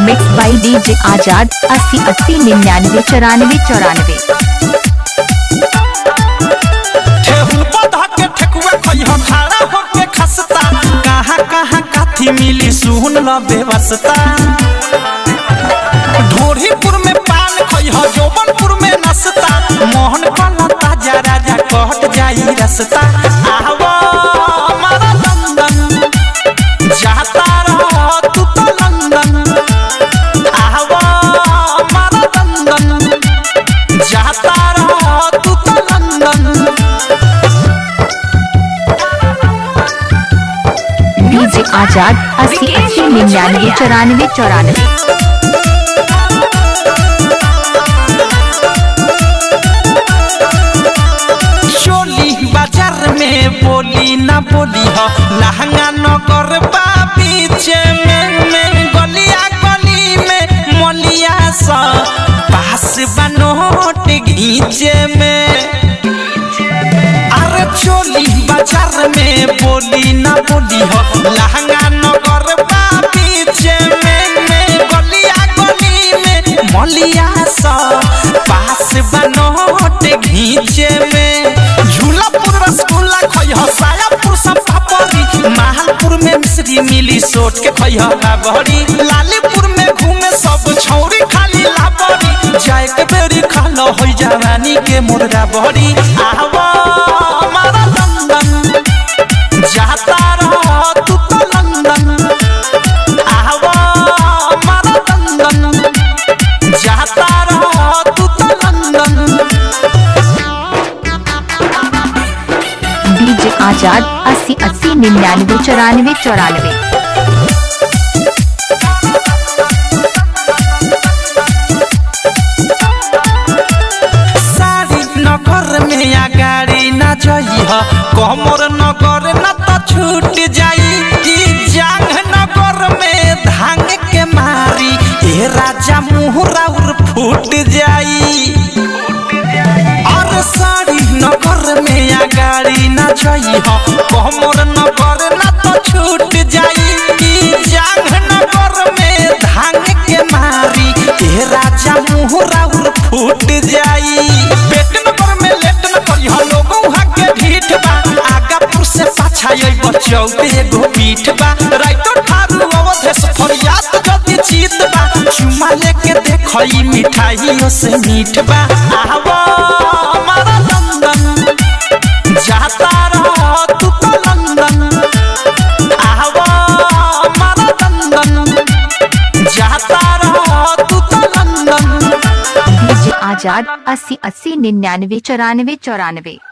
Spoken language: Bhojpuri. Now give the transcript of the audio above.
मिक्स बाई डीजे आजाद 80 80 99 94 94। कहाँ कहाँ काथी मिली सुन ल व्यवस्था। ढोरीपुर में पान खइह जौबनपुर में नसता। मोहन कला ताजा राजा कहत जाई रसता। आवा हमारा लंदन जाता रह तू तो लंदन। आवा हमारा लंदन जाता रह तू तो लंदन। डीजे आजाद 80 80 99 94 94। बाजार में बोली ना बोली हो लहंगा नगर बीच में गलिया गली में मलिया सा पास बनोट घीचे में। अरे चोली बाजार में बोली ना बोली हो लहंगा नगर बीच में गलिया गली में मलिया सा पास बनोट घीचे में। झूलापुर रसगुल्ला खइह सायापुर सब पापड़ी। महालपुर में मिश्री मिली सोट के खइह लाबड़ी। लालीपुर में घूमे सब छौरी खाली लाबड़ी। जाए के बेरी खालो होई जवानी के मुर्गा बड़ी। आवा हमारा लंदन जाता रह तू तो लंदन। आवा हमारा लंदन जाता रह तू तो लंदन। डीजे आजाद 80 80 99 94 94। साड़ी नगर में या गाड़ी ना जइह कमर नगर न तो छूट जाई। जांग नगर में धांग के मारी ए राजा मुहरा उर फूट जाई। और साड़ी नगर में या गाड़ी ना जइह कमर नगर न तो छूट जाई। जांग नगर में धांग के मारी ए राजा मुहरा उर फूट जाई। पेट नगर में लेट न करिह लोगों हाके ढीठ बा। आगापुर से पाछा आई बचौते एगो पीठ बा। राइतो ठारू अवधेश फरियाद जदी जीत बा। चुमा लेके देखई मिठाइयों से मीठ बा। आवा हमारा लंदन जाता रह तू तो लंदन। आवा हमारा लंदन जाता रह तू तो लंदन। डीजे आजाद 80 80 99 94 94।